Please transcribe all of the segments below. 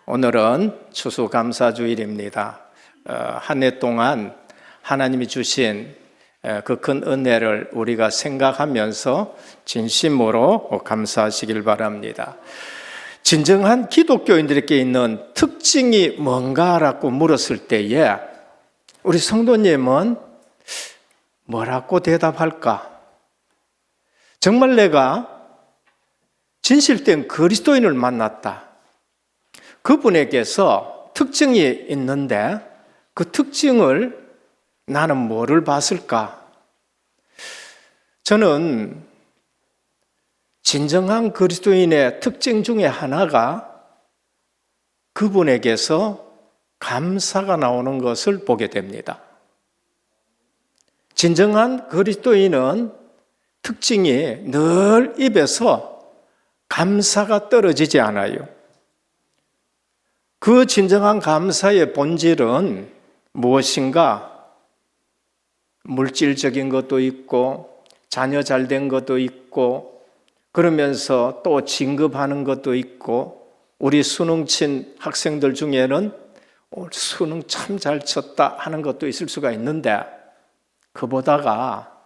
오늘은 추수감사주일입니다. 한 해 동안 하나님이 주신 그 큰 은혜를 우리가 생각하면서 진심으로 감사하시길 바랍니다. 진정한 기독교인들에게 있는 특징이 뭔가라고 물었을 때에 우리 성도님은 뭐라고 대답할까? 정말 내가 진실된 그리스도인을 만났다. 그분에게서 특징이 있는데 그 특징을 나는 뭐를 봤을까? 저는 진정한 그리스도인의 특징 중에 하나가 그분에게서 감사가 나오는 것을 보게 됩니다. 진정한 그리스도인은 특징이 늘 입에서 감사가 떨어지지 않아요. 그 진정한 감사의 본질은 무엇인가? 물질적인 것도 있고 자녀 잘 된 것도 있고 그러면서 또 진급하는 것도 있고 우리 수능 친 학생들 중에는 수능 참 잘 쳤다 하는 것도 있을 수가 있는데 그보다가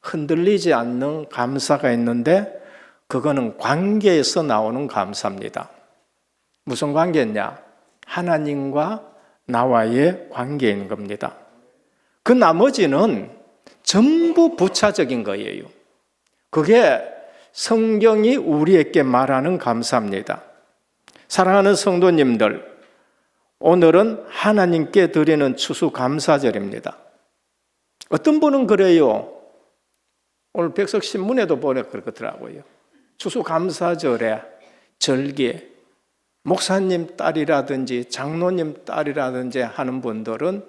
흔들리지 않는 감사가 있는데 그거는 관계에서 나오는 감사입니다. 무슨 관계냐? 하나님과 나와의 관계인 겁니다. 그 나머지는 전부 부차적인 거예요. 그게 성경이 우리에게 말하는 감사입니다. 사랑하는 성도님들, 오늘은 하나님께 드리는 추수감사절입니다. 어떤 분은 그래요. 오늘 백석신문에도 보내 그렇더라고요. 추수감사절에 절기, 목사님 딸이라든지 장로님 딸이라든지 하는 분들은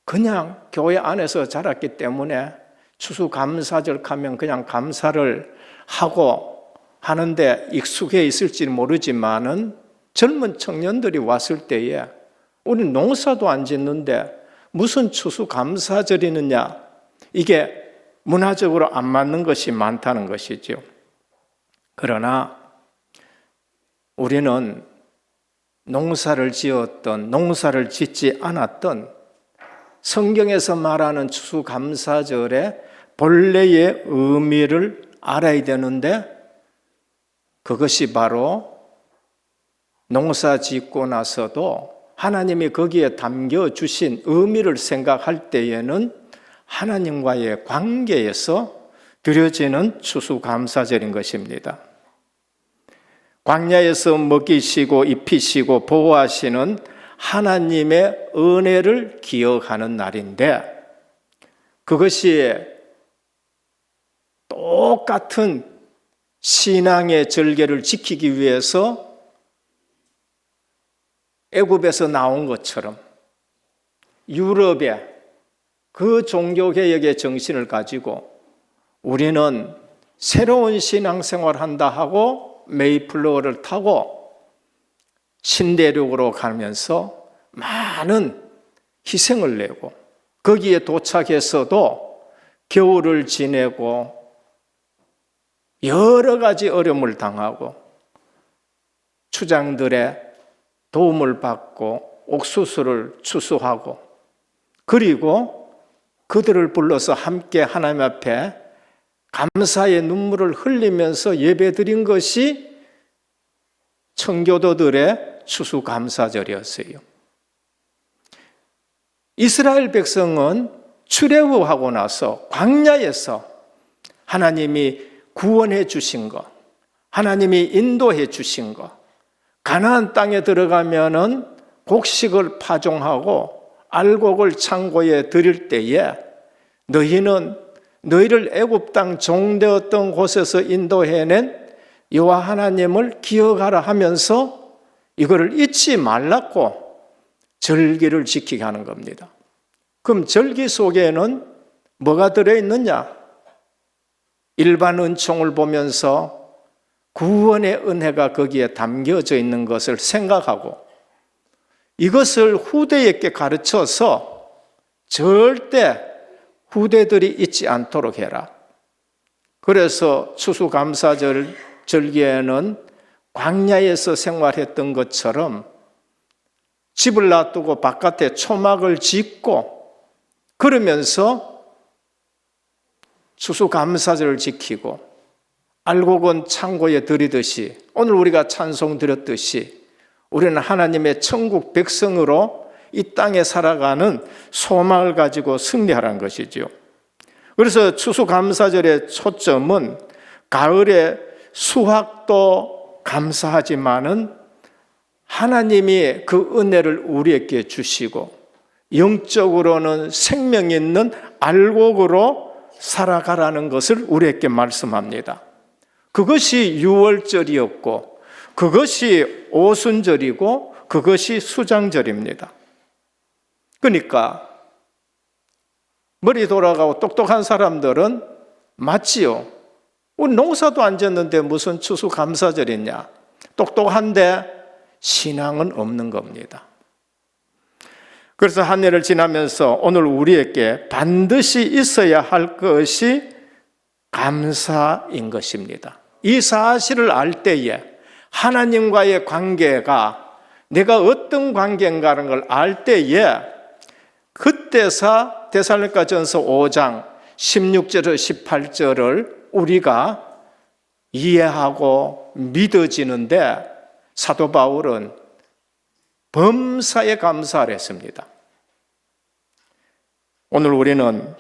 그냥 교회 안에서 자랐기 때문에 추수감사절 하면 그냥 감사를 하고 하는데 익숙해 있을지 모르지만은 젊은 청년들이 왔을 때에 우리 농사도 안 짓는데 무슨 추수감사절이느냐, 이게 문화적으로 안 맞는 것이 많다는 것이죠. 그러나 우리는 농사를 지었던, 농사를 짓지 않았던 성경에서 말하는 추수감사절의 본래의 의미를 알아야 되는데 그것이 바로 농사 짓고 나서도 하나님이 거기에 담겨주신 의미를 생각할 때에는 하나님과의 관계에서 드려지는 추수감사절인 것입니다. 광야에서 먹이시고 입히시고 보호하시는 하나님의 은혜를 기억하는 날인데 그것이 똑같은 신앙의 절개를 지키기 위해서 애굽에서 나온 것처럼 유럽의 그 종교개혁의 정신을 가지고 우리는 새로운 신앙생활을 한다 하고 메이플로어를 타고 신대륙으로 가면서 많은 희생을 내고 거기에 도착해서도 겨울을 지내고 여러 가지 어려움을 당하고 추장들의 도움을 받고 옥수수를 추수하고 그리고 그들을 불러서 함께 하나님 앞에 감사의 눈물을 흘리면서 예배드린 것이 청교도들의 추수감사절이었어요. 이스라엘 백성은 출애굽하고 나서 광야에서 하나님이 구원해 주신 것, 하나님이 인도해 주신 것, 가나안 땅에 들어가면은 곡식을 파종하고 알곡을 창고에 드릴 때에 너희를 애굽 땅 종되었던 곳에서 인도해낸 여호와 하나님을 기억하라 하면서 이거를 잊지 말라고 절기를 지키게 하는 겁니다. 그럼 절기 속에는 뭐가 들어있느냐? 일반 은총을 보면서 구원의 은혜가 거기에 담겨져 있는 것을 생각하고 이것을 후대에게 가르쳐서 절대 후대들이 잊지 않도록 해라. 그래서 추수감사절 절기에는 광야에서 생활했던 것처럼 집을 놔두고 바깥에 초막을 짓고 그러면서 추수감사절을 지키고 알곡은 창고에 들이듯이 오늘 우리가 찬송 드렸듯이 우리는 하나님의 천국 백성으로 이 땅에 살아가는 소망을 가지고 승리하라는 것이죠. 그래서 추수감사절의 초점은 가을에 수확도 감사하지만은 하나님이 그 은혜를 우리에게 주시고 영적으로는 생명 있는 알곡으로 살아가라는 것을 우리에게 말씀합니다. 그것이 유월절이었고 그것이 오순절이고 그것이 수장절입니다. 그러니까 머리 돌아가고 똑똑한 사람들은 맞지요. 우리 농사도 안 짓는데 무슨 추수감사절이냐. 똑똑한데 신앙은 없는 겁니다. 그래서 한 해를 지나면서 오늘 우리에게 반드시 있어야 할 것이 감사인 것입니다. 이 사실을 알 때에 하나님과의 관계가 내가 어떤 관계인가라는 걸 알 때에 그때서 데살로니가전서 5장 16절에서 18절을 우리가 이해하고 믿어지는데 사도 바울은 범사에 감사를 했습니다. 오늘 우리는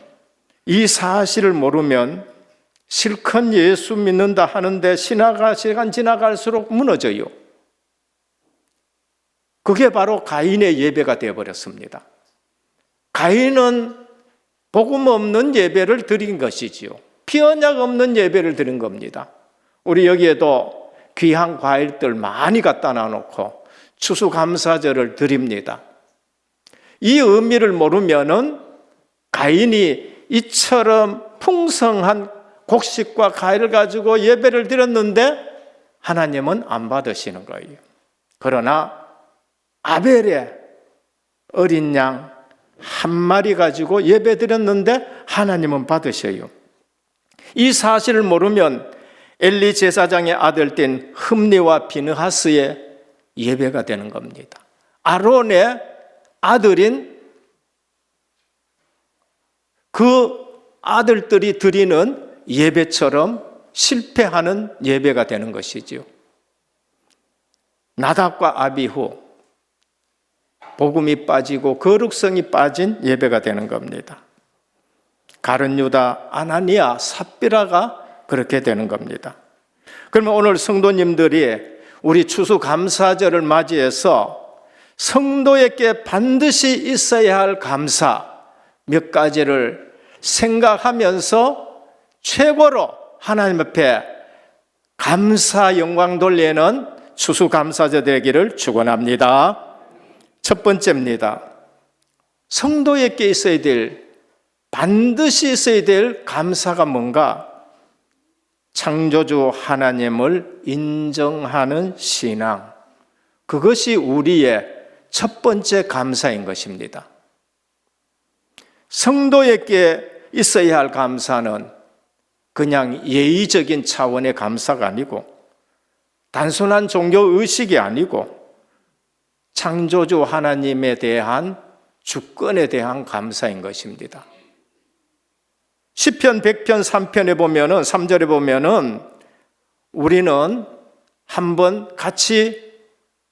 이 사실을 모르면 실컷 예수 믿는다 하는데 시간 지나갈수록 무너져요. 그게 바로 가인의 예배가 되어버렸습니다. 가인은 복음 없는 예배를 드린 것이지요. 피 언약 없는 예배를 드린 겁니다. 우리 여기에도 귀한 과일들 많이 갖다 놔놓고 추수감사절을 드립니다. 이 의미를 모르면은 가인이 이처럼 풍성한 곡식과 과일을 가지고 예배를 드렸는데 하나님은 안 받으시는 거예요. 그러나 아벨의 어린 양 한 마리 가지고 예배 드렸는데 하나님은 받으셔요. 이 사실을 모르면 엘리 제사장의 아들된 흠니와 비느하스의 예배가 되는 겁니다. 아론의 아들인 그 아들들이 드리는 예배처럼 실패하는 예배가 되는 것이지요. 나답과 아비후, 복음이 빠지고 거룩성이 빠진 예배가 되는 겁니다. 가룟 유다, 아나니아, 삽비라가 그렇게 되는 겁니다. 그러면 오늘 성도님들이 우리 추수감사절을 맞이해서 성도에게 반드시 있어야 할 감사 몇 가지를 생각하면서 최고로 하나님 앞에 감사 영광 돌리는 추수감사절 되기를 축원합니다. 첫 번째입니다. 성도에게 있어야 될, 반드시 있어야 될 감사가 뭔가? 창조주 하나님을 인정하는 신앙. 그것이 우리의 첫 번째 감사인 것입니다. 성도에게 있어야 할 감사는 그냥 예의적인 차원의 감사가 아니고 단순한 종교의식이 아니고 창조주 하나님에 대한 주권에 대한 감사인 것입니다. 시편 100편 3편에 보면은 3절에 보면은 우리는 한번 같이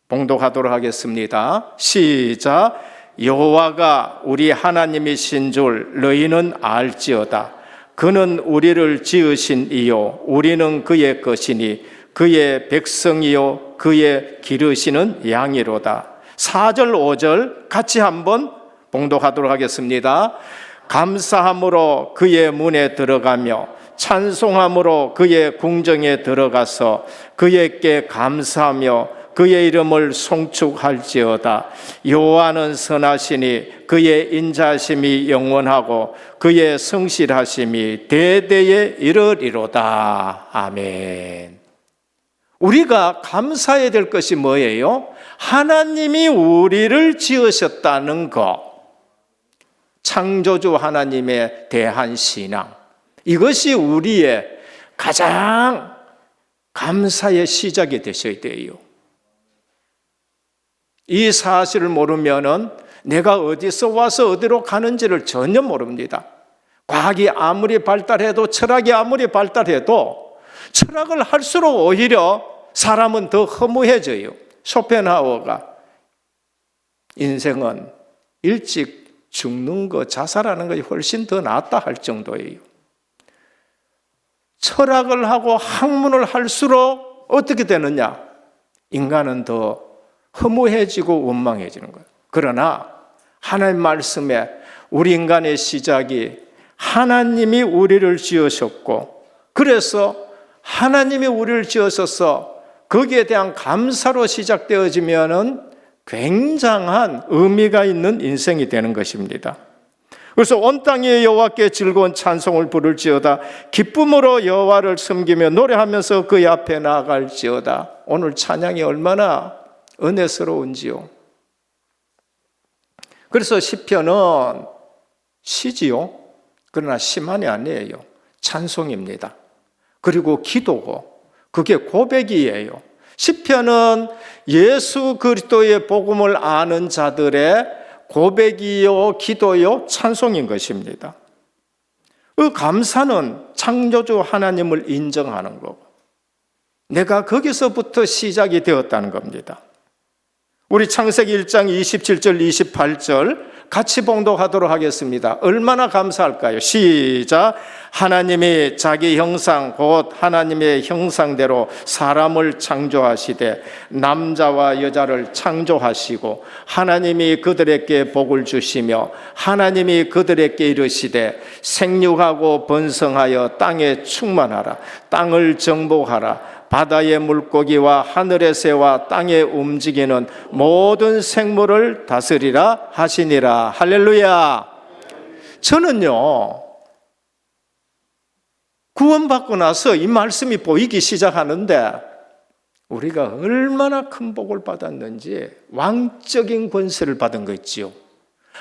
봉독하도록 하겠습니다. 시작. 여호와가 우리 하나님이신 줄 너희는 알지어다. 그는 우리를 지으신 이요 우리는 그의 것이니 그의 백성이요 그의 기르시는 양이로다. 4절 5절 같이 한번 봉독하도록 하겠습니다. 감사함으로 그의 문에 들어가며 찬송함으로 그의 궁정에 들어가서 그에게 감사하며 그의 이름을 송축할지어다. 여호와는 선하시니 그의 인자하심이 영원하고 그의 성실하심이 대대에 이르리로다. 아멘. 우리가 감사해야 될 것이 뭐예요? 하나님이 우리를 지으셨다는 것. 창조주 하나님에 대한 신앙. 이것이 우리의 가장 감사의 시작이 되셔야 돼요. 이 사실을 모르면은 내가 어디서 와서 어디로 가는지를 전혀 모릅니다. 과학이 아무리 발달해도, 철학이 아무리 발달해도 철학을 할수록 오히려 사람은 더 허무해져요. 쇼펜하우어가 인생은 일찍 죽는 거, 자살하는 것이 훨씬 더 낫다 할 정도예요. 철학을 하고 학문을 할수록 어떻게 되느냐? 인간은 더 허무해지고 원망해지는 거예요. 그러나 하나님 말씀에 우리 인간의 시작이 하나님이 우리를 지으셨고, 그래서 하나님이 우리를 지으셔서 거기에 대한 감사로 시작되어지면은 굉장한 의미가 있는 인생이 되는 것입니다. 그래서 온 땅에 여호와께 즐거운 찬송을 부를지어다. 기쁨으로 여호와를 섬기며 노래하면서 그의 앞에 나아갈지어다. 오늘 찬양이 얼마나 은혜스러운지요. 그래서 시편은 시지요. 그러나 시만이 아니에요. 찬송입니다. 그리고 기도고, 그게 고백이에요. 시편은 예수 그리스도의 복음을 아는 자들의 고백이요, 기도요, 찬송인 것입니다. 그 감사는 창조주 하나님을 인정하는 거고, 내가 거기서부터 시작이 되었다는 겁니다. 우리 창세기 1장 27절 28절 같이 봉독하도록 하겠습니다. 얼마나 감사할까요? 시작. 하나님이 자기 형상 곧 하나님의 형상대로 사람을 창조하시되 남자와 여자를 창조하시고 하나님이 그들에게 복을 주시며 하나님이 그들에게 이르시되 생육하고 번성하여 땅에 충만하라. 땅을 정복하라. 바다의 물고기와 하늘의 새와 땅에 움직이는 모든 생물을 다스리라 하시니라. 할렐루야. 저는요, 구원받고 나서 이 말씀이 보이기 시작하는데 우리가 얼마나 큰 복을 받았는지, 왕적인 권세를 받은 거 있지요.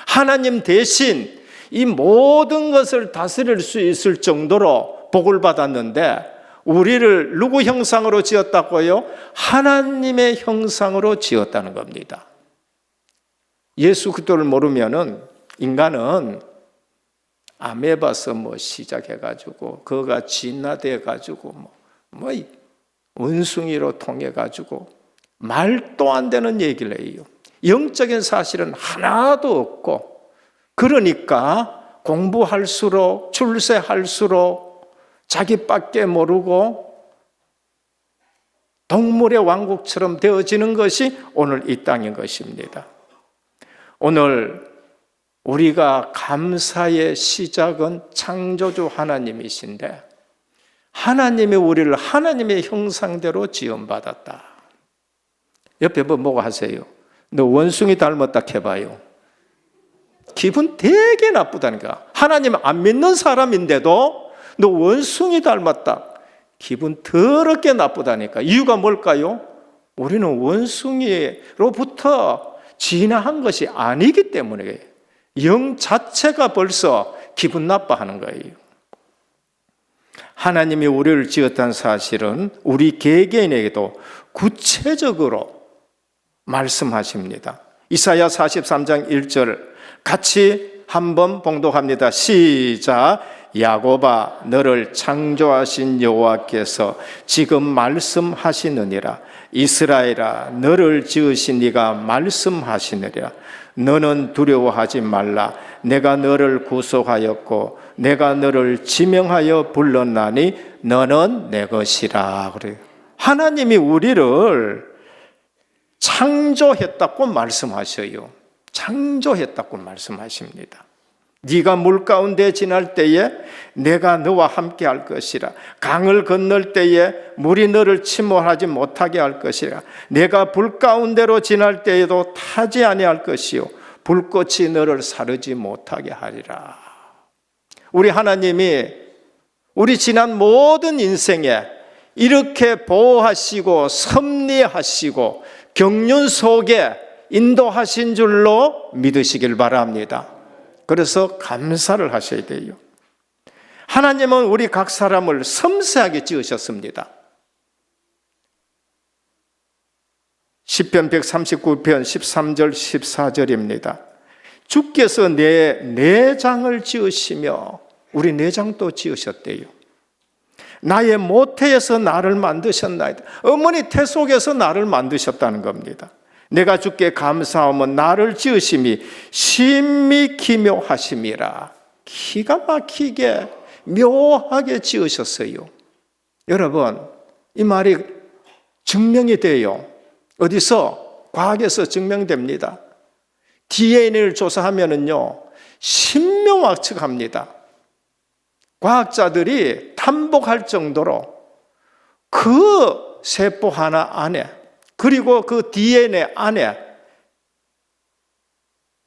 하나님 대신 이 모든 것을 다스릴 수 있을 정도로 복을 받았는데, 우리를 누구 형상으로 지었다고요? 하나님의 형상으로 지었다는 겁니다. 예수 그리스도를 모르면은 인간은 아메바서 시작해가지고 그가 진화돼가지고 원숭이로 통해가지고 말도 안 되는 얘기를 해요. 영적인 사실은 하나도 없고, 그러니까 공부할수록 출세할수록 자기밖에 모르고 동물의 왕국처럼 되어지는 것이 오늘 이 땅인 것입니다. 오늘 우리가 감사의 시작은 창조주 하나님이신데, 하나님이 우리를 하나님의 형상대로 지음받았다. 옆에 보고 하세요. 너 원숭이 닮았다 해봐요. 기분 되게 나쁘다니까. 하나님 안 믿는 사람인데도 너 원숭이 닮았다. 기분 더럽게 나쁘다니까. 이유가 뭘까요? 우리는 원숭이로부터 진화한 것이 아니기 때문에 영 자체가 벌써 기분 나빠하는 거예요. 하나님이 우리를 지었다는 사실은 우리 개개인에게도 구체적으로 말씀하십니다. 이사야 43장 1절 같이 한번 봉독합니다. 시작. 야곱아, 너를 창조하신 여호와께서 지금 말씀하시느니라. 이스라엘아, 너를 지으신 이가 말씀하시느니라. 너는 두려워하지 말라. 내가 너를 구속하였고 내가 너를 지명하여 불렀나니 너는 내 것이라. 그래요. 하나님이 우리를 창조했다고 말씀하셔요. 창조했다고 말씀하십니다. 네가 물 가운데 지날 때에 내가 너와 함께 할 것이라. 강을 건널 때에 물이 너를 침몰하지 못하게 할 것이라. 내가 불 가운데로 지날 때에도 타지 아니할 것이요 불꽃이 너를 사르지 못하게 하리라. 우리 하나님이 우리 지난 모든 인생에 이렇게 보호하시고 섭리하시고 경륜 속에 인도하신 줄로 믿으시길 바랍니다. 그래서 감사를 하셔야 돼요. 하나님은 우리 각 사람을 섬세하게 지으셨습니다. 시편 139편 13절 14절입니다. 주께서 내 내장을 지으시며, 우리 내장도 지으셨대요. 나의 모태에서 나를 만드셨나이다. 어머니 태 속에서 나를 만드셨다는 겁니다. 내가 주께 감사하면 나를 지으심이 심히 기묘하심이라. 기가 막히게 묘하게 지으셨어요. 여러분, 이 말이 증명이 돼요. 어디서? 과학에서 증명됩니다. DNA를 조사하면은요, 신명확측합니다. 과학자들이 탐복할 정도로 그 세포 하나 안에, 그리고 그 DNA 안에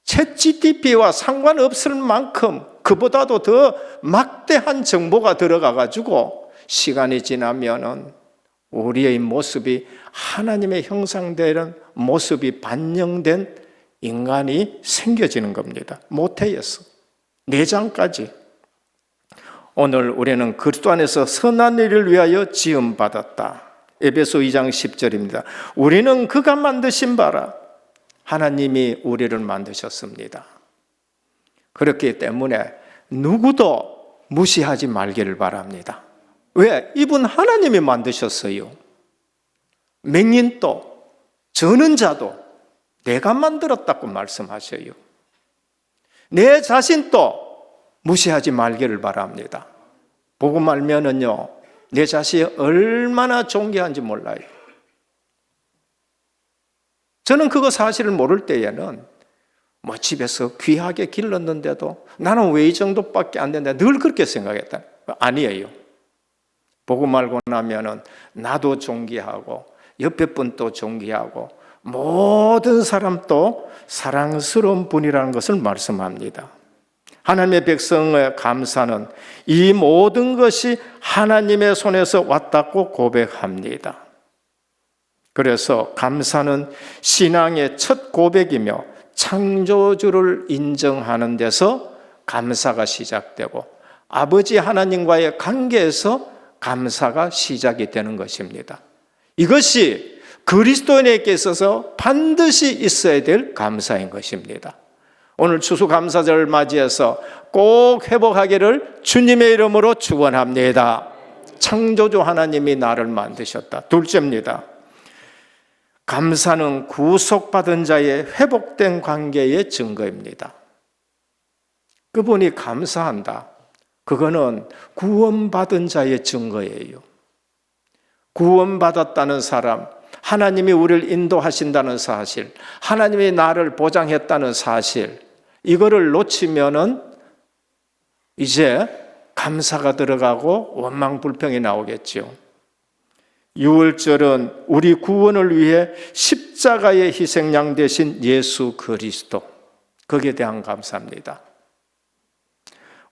챗GPT와 상관없을 만큼 그보다도 더 막대한 정보가 들어가가지고 시간이 지나면은 우리의 모습이 하나님의 형상되는 모습이 반영된 인간이 생겨지는 겁니다. 모태에서 내장까지. 오늘 우리는 그리스도 안에서 선한 일을 위하여 지음받았다. 에베소 2장 10절입니다. 우리는 그가 만드신 바라. 하나님이 우리를 만드셨습니다. 그렇기 때문에 누구도 무시하지 말기를 바랍니다. 왜? 이분 하나님이 만드셨어요. 맹인도 저는 자도 내가 만들었다고 말씀하셔요. 내 자신도 무시하지 말기를 바랍니다. 복음 알면은요, 내 자신이 얼마나 존귀한지 몰라요. 저는 그거 사실을 모를 때에는 집에서 귀하게 길렀는데도 나는 왜 이 정도밖에 안 된다, 늘 그렇게 생각했다. 아니에요. 복음 알고 나면은 나도 존귀하고 옆에 분도 존귀하고 모든 사람도 사랑스러운 분이라는 것을 말씀합니다. 하나님의 백성의 감사는 이 모든 것이 하나님의 손에서 왔다고 고백합니다. 그래서 감사는 신앙의 첫 고백이며 창조주를 인정하는 데서 감사가 시작되고 아버지 하나님과의 관계에서 감사가 시작이 되는 것입니다. 이것이 그리스도인에게 있어서 반드시 있어야 될 감사인 것입니다. 오늘 추수감사절을 맞이해서 꼭 회복하기를 주님의 이름으로 축원합니다. 창조주 하나님이 나를 만드셨다. 둘째입니다. 감사는 구속받은 자의 회복된 관계의 증거입니다. 그분이 감사한다. 그거는 구원받은 자의 증거예요. 구원받았다는 사람, 하나님이 우리를 인도하신다는 사실, 하나님이 나를 보장했다는 사실, 이거를 놓치면은 이제 감사가 들어가고 원망불평이 나오겠죠. 유월절은 우리 구원을 위해 십자가의 희생양 되신 예수 그리스도, 거기에 대한 감사입니다.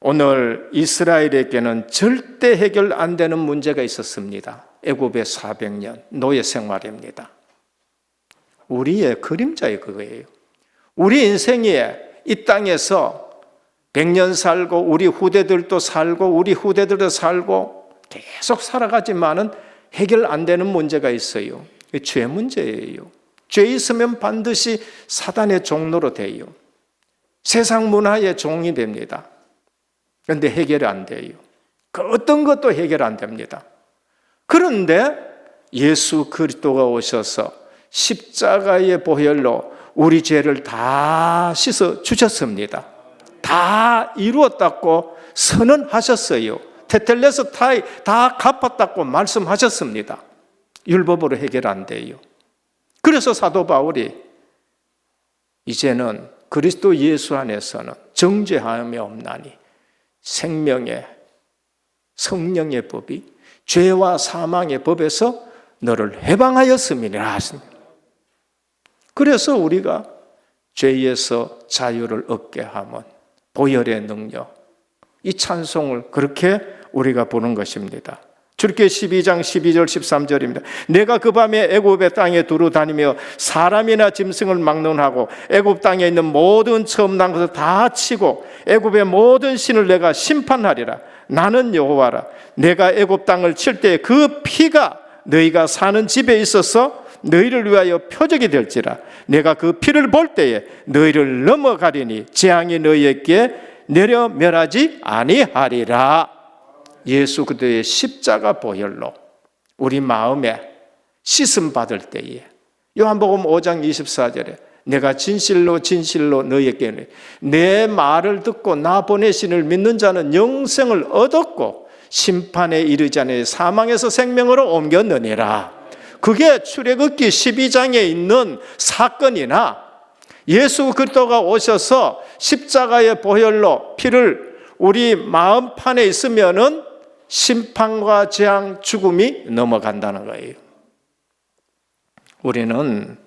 오늘 이스라엘에게는 절대 해결 안 되는 문제가 있었습니다. 애굽의 400년 노예 생활입니다. 우리의 그림자의 그거예요. 우리 인생이 이 땅에서 100년 살고 우리 후대들도 살고 우리 후대들도 살고 계속 살아가지만은 해결 안 되는 문제가 있어요. 죄 문제예요. 죄 있으면 반드시 사단의 종로로 돼요. 세상 문화의 종이 됩니다. 그런데 해결이 안 돼요. 그 어떤 것도 해결 안 됩니다. 그런데 예수 그리스도가 오셔서 십자가의 보혈로 우리 죄를 다 씻어 주셨습니다. 다 이루었다고 선언하셨어요. 테텔레스 타이 다 갚았다고 말씀하셨습니다. 율법으로 해결 안 돼요. 그래서 사도 바울이 이제는 그리스도 예수 안에서는 정죄함이 없나니 생명의 성령의 법이 죄와 사망의 법에서 너를 해방하였음이니라 하십니다. 그래서 우리가 죄에서 자유를 얻게 하면 보혈의 능력, 이 찬송을 그렇게 우리가 보는 것입니다. 출애굽기 12장 12절 13절입니다. 내가 그 밤에 애굽의 땅에 두루 다니며 사람이나 짐승을 막론하고 애굽 땅에 있는 모든 처음 난 것을 다 치고 애굽의 모든 신을 내가 심판하리라. 나는 여호와라. 내가 애굽 땅을 칠 때 그 피가 너희가 사는 집에 있어서 너희를 위하여 표적이 될지라. 내가 그 피를 볼 때에 너희를 넘어가리니 재앙이 너희에게 내려 멸하지 아니하리라. 예수 그리스도의 십자가 보혈로 우리 마음에 씻음 받을 때에, 요한복음 5장 24절에 내가 진실로 진실로 너희에게 내 말을 듣고 나 보내신 이를 믿는 자는 영생을 얻었고 심판에 이르지 않으니 사망에서 생명으로 옮겼느니라. 그게 출애굽기 12장에 있는 사건이나 예수 그리스도가 오셔서 십자가의 보혈로 피를 우리 마음판에 있으면은 심판과 재앙, 죽음이 넘어간다는 거예요. 우리는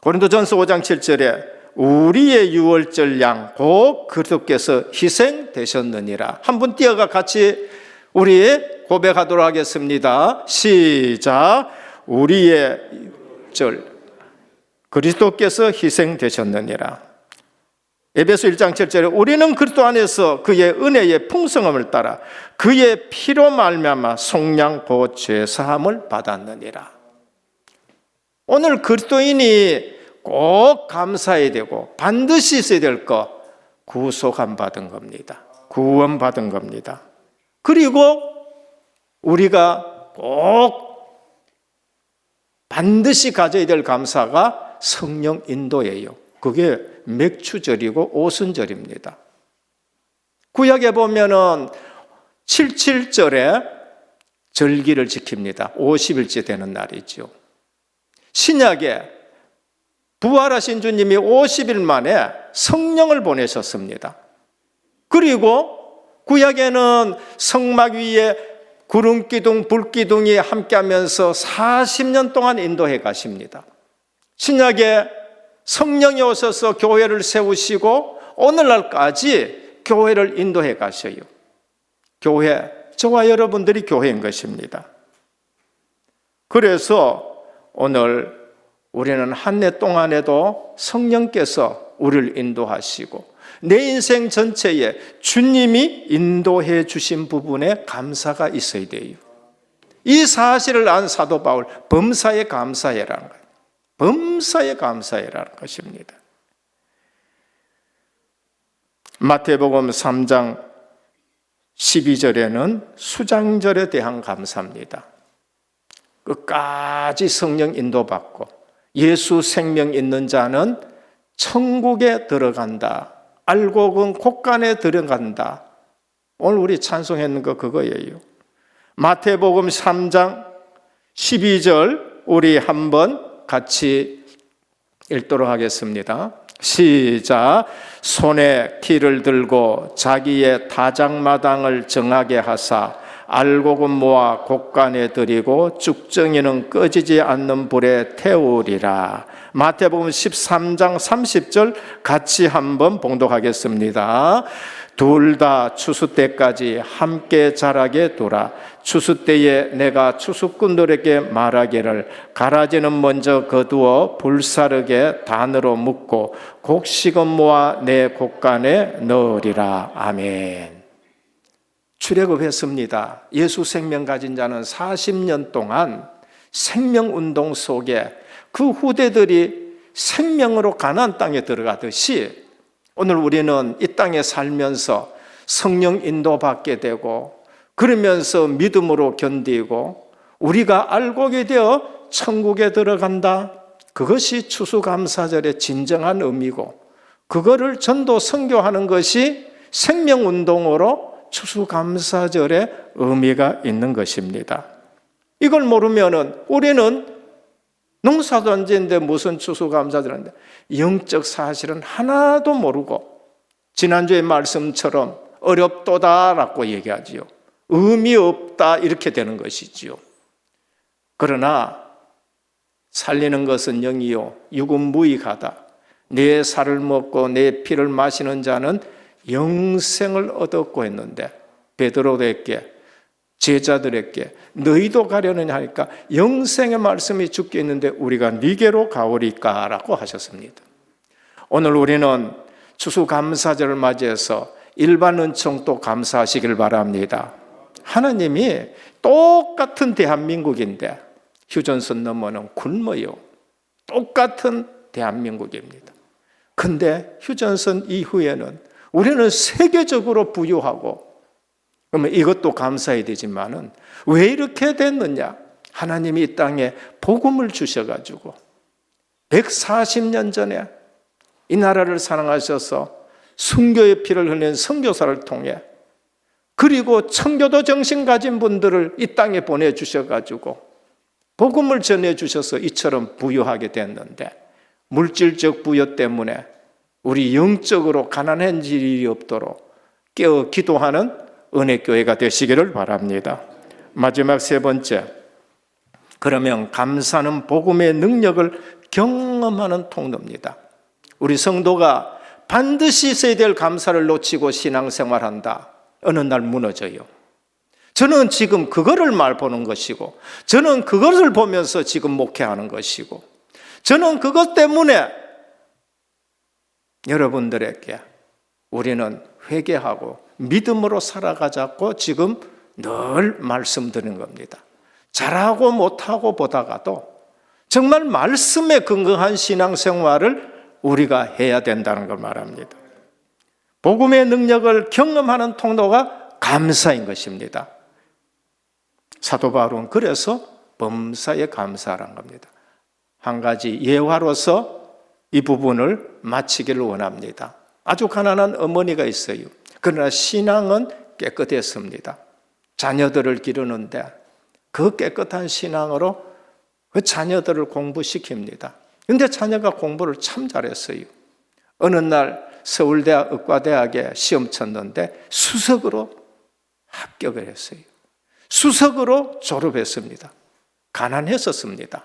고린도전서 5장 7절에 우리의 유월절 양 곧 그리스도께서 희생되셨느니라. 한 분 뛰어가 같이 우리 고백하도록 하겠습니다. 시작. 우리의 절 그리스도께서 희생되셨느니라. 에베소 1장 7절에 우리는 그리스도 안에서 그의 은혜의 풍성함을 따라 그의 피로 말미암아 속량 곧 죄사함을 받았느니라. 오늘 그리스도인이 꼭 감사해야 되고 반드시 있어야 될 것, 구속함 받은 겁니다. 구원 받은 겁니다. 그리고 우리가 꼭 반드시 가져야 될 감사가 성령 인도예요. 그게 맥추절이고 오순절입니다. 구약에 보면은 77절에 절기를 지킵니다. 50일째 되는 날이죠. 신약에 부활하신 주님이 50일 만에 성령을 보내셨습니다. 그리고 구약에는 성막 위에 구름기둥, 불기둥이 함께하면서 40년 동안 인도해 가십니다. 신약에 성령이 오셔서 교회를 세우시고 오늘날까지 교회를 인도해 가셔요. 교회, 저와 여러분들이 교회인 것입니다. 그래서 오늘 우리는 한 해 동안에도 성령께서 우리를 인도하시고 내 인생 전체에 주님이 인도해 주신 부분에 감사가 있어야 돼요. 이 사실을 안 사도 바울, 범사에 감사해라는 거예요. 범사에 감사해라는 것입니다. 마태복음 3장 12절에는 수장절에 대한 감사입니다. 끝까지 성령 인도받고 예수 생명 있는 자는 천국에 들어간다. 알곡은 곳간에 들어간다. 오늘 우리 찬송했는 거 그거예요. 마태복음 3장 12절 우리 한번 같이 읽도록 하겠습니다. 시작. 손에 키를 들고 자기의 타작마당을 정하게 하사 알곡은 모아 곳간에 들이고 쭉정이는 꺼지지 않는 불에 태우리라. 마태복음 13장 30절 같이 한번 봉독하겠습니다. 둘 다 추수 때까지 함께 자라게 두라. 추수 때에 내가 추수꾼들에게 말하기를 가라지는 먼저 거두어 불사르게 단으로 묶고 곡식은 모아 내 곳간에 넣으리라. 아멘. 출애굽했습니다. 예수 생명 가진 자는 40년 동안 생명운동 속에 그 후대들이 생명으로 가나안 땅에 들어가듯이 오늘 우리는 이 땅에 살면서 성령 인도받게 되고 그러면서 믿음으로 견디고 우리가 알곡이 되어 천국에 들어간다. 그것이 추수감사절의 진정한 의미고 그거를 전도 선교하는 것이 생명운동으로 추수감사절의 의미가 있는 것입니다. 이걸 모르면은 우리는 농사도 안 짓는데 무슨 추수감사절인데 영적 사실은 하나도 모르고 지난주의 말씀처럼 어렵도다라고 얘기하지요. 의미 없다 이렇게 되는 것이지요. 그러나 살리는 것은 영이요 육은 무익하다. 내 살을 먹고 내 피를 마시는 자는 영생을 얻었고 했는데 베드로에게 제자들에게 너희도 가려느냐 하니까 영생의 말씀이 적혀 있는데 우리가 네게로 가오리까라고 하셨습니다. 오늘 우리는 추수감사절을 맞이해서 일반 은총도 감사하시길 바랍니다. 하나님이 똑같은 대한민국인데 휴전선 너머는 굶어요. 똑같은 대한민국입니다. 근데 휴전선 이후에는 우리는 세계적으로 부유하고, 그러면 이것도 감사해야 되지만은 왜 이렇게 됐느냐? 하나님이 이 땅에 복음을 주셔가지고 140년 전에 이 나라를 사랑하셔서 순교의 피를 흘린 선교사를 통해, 그리고 청교도 정신 가진 분들을 이 땅에 보내주셔가지고 복음을 전해주셔서 이처럼 부유하게 됐는데, 물질적 부여 때문에 우리 영적으로 가난한 일이 없도록 깨어 기도하는 은혜교회가 되시기를 바랍니다. 마지막 세 번째, 그러면 감사는 복음의 능력을 경험하는 통로입니다. 우리 성도가 반드시 있어야 될 감사를 놓치고 신앙생활한다, 어느 날 무너져요. 저는 지금 그거를 말보는 것이고, 저는 그것을 보면서 지금 목회하는 것이고, 저는 그것 때문에 여러분들에게 우리는 회개하고 믿음으로 살아가자고 지금 늘 말씀드리는 겁니다. 잘하고 못하고 보다가도 정말 말씀에 근거한 신앙생활을 우리가 해야 된다는 걸 말합니다. 복음의 능력을 경험하는 통로가 감사인 것입니다. 사도 바울은 그래서 범사에 감사하라는 겁니다. 한 가지 예화로서 이 부분을 마치기를 원합니다. 아주 가난한 어머니가 있어요. 그러나 신앙은 깨끗했습니다. 자녀들을 기르는데 그 깨끗한 신앙으로 그 자녀들을 공부시킵니다. 그런데 자녀가 공부를 참 잘했어요. 어느 날 서울대학 의과대학에 시험 쳤는데 수석으로 합격을 했어요. 수석으로 졸업했습니다. 가난했었습니다.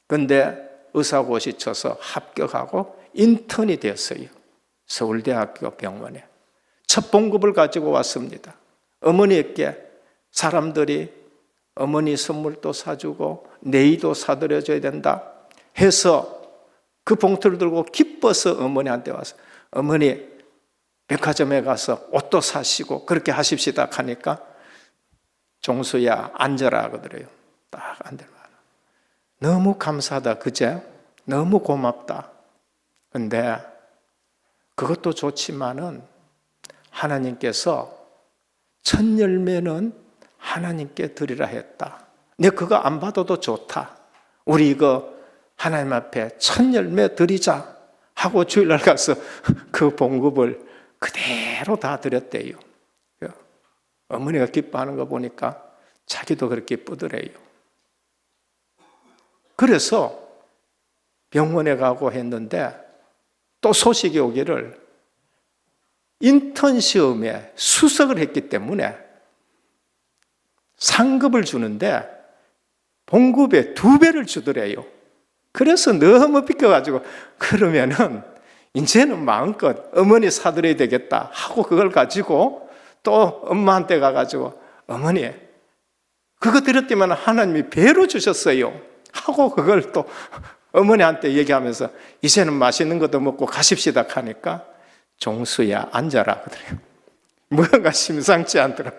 그런데 의사고시 쳐서 합격하고 인턴이 됐어요. 서울대학교 병원에. 첫 봉급을 가지고 왔습니다. 어머니께 사람들이 어머니 선물도 사주고 네이도 사드려줘야 된다 해서 그 봉투를 들고 기뻐서 어머니한테 와서, 어머니 백화점에 가서 옷도 사시고 그렇게 하십시다 하니까, 종수야 앉아라 하거든요. 딱 앉으면 너무 감사하다, 그제? 너무 고맙다. 근데 그것도 좋지만은 하나님께서 첫 열매는 하나님께 드리라 했다. 내 그거 안 받아도 좋다. 우리 이거 하나님 앞에 첫 열매 드리자 하고 주일날 가서 그 봉급을 그대로 다 드렸대요. 어머니가 기뻐하는 거 보니까 자기도 그렇게 기쁘더래요. 그래서 병원에 가고 했는데 또 소식이 오기를 인턴 시험에 수석을 했기 때문에 상급을 주는데 봉급의 2배를 주더래요. 그래서 너무 비껴가지고, 그러면은 이제는 마음껏 어머니 사드려야 되겠다 하고 그걸 가지고 또 엄마한테 가가지고, 어머니 그거 드렸더니 하나님이 배로 주셨어요 하고 그걸 또 어머니한테 얘기하면서 이제는 맛있는 것도 먹고 가십시다 하니까, 종수야 앉아라 그래요. 뭔가 심상치 않더라.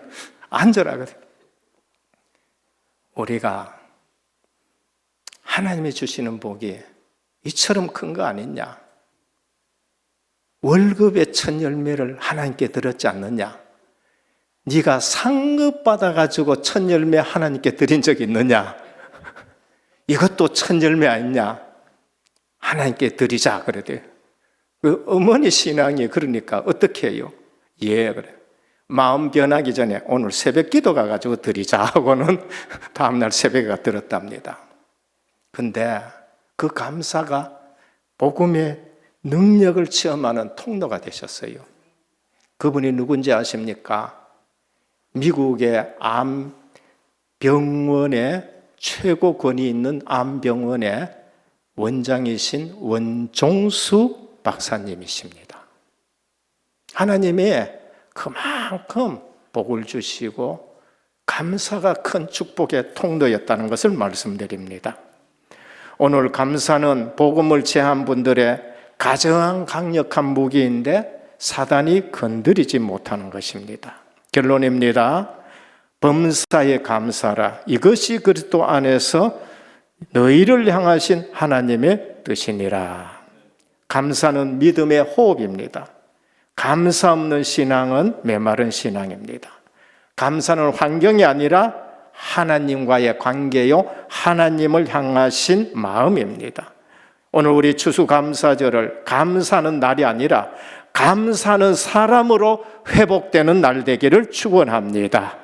앉아라 그래요. 우리가 하나님이 주시는 복이 이처럼 큰 거 아니냐? 월급의 첫 열매를 하나님께 드렸지 않느냐? 네가 상급 받아가지고 첫 열매 하나님께 드린 적이 있느냐? 이것도 첫 열매 아니냐? 하나님께 드리자 그래요. 그 어머니 신앙이 그러니까 어떻게 해요? 예 그래. 마음 변하기 전에 오늘 새벽 기도 가가지고 드리자 하고는 다음날 새벽에 들었답니다. 근데 그 감사가 복음의 능력을 체험하는 통로가 되셨어요. 그분이 누군지 아십니까? 미국의 암병원의 최고 권위 있는 암병원의 원장이신 원종수 박사님이십니다. 하나님이 그만큼 복을 주시고 감사가 큰 축복의 통로였다는 것을 말씀드립니다. 오늘 감사는 복음을 제한 분들의 가장 강력한 무기인데 사단이 건드리지 못하는 것입니다. 결론입니다. 범사에 감사라. 이것이 그리스도 안에서 너희를 향하신 하나님의 뜻이니라. 감사는 믿음의 호흡입니다. 감사 없는 신앙은 메마른 신앙입니다. 감사는 환경이 아니라 하나님과의 관계요, 하나님을 향하신 마음입니다. 오늘 우리 추수감사절을 감사하는 날이 아니라 감사하는 사람으로 회복되는 날 되기를 축원합니다.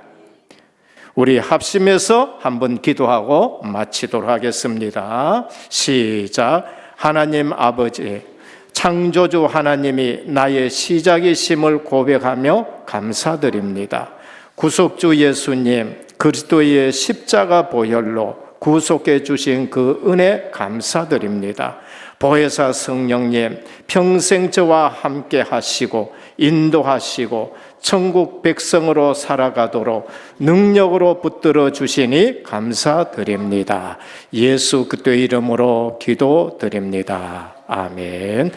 우리 합심해서 한번 기도하고 마치도록 하겠습니다. 시작. 하나님 아버지, 창조주 하나님이 나의 시작이심을 고백하며 감사드립니다. 구속주 예수님, 그리스도의 십자가 보혈로 구속해 주신 그 은혜 감사드립니다. 보혜사 성령님, 평생 저와 함께 하시고 인도하시고 천국 백성으로 살아가도록 능력으로 붙들어 주시니 감사드립니다. 예수 그리스도의 이름으로 기도드립니다. 아멘.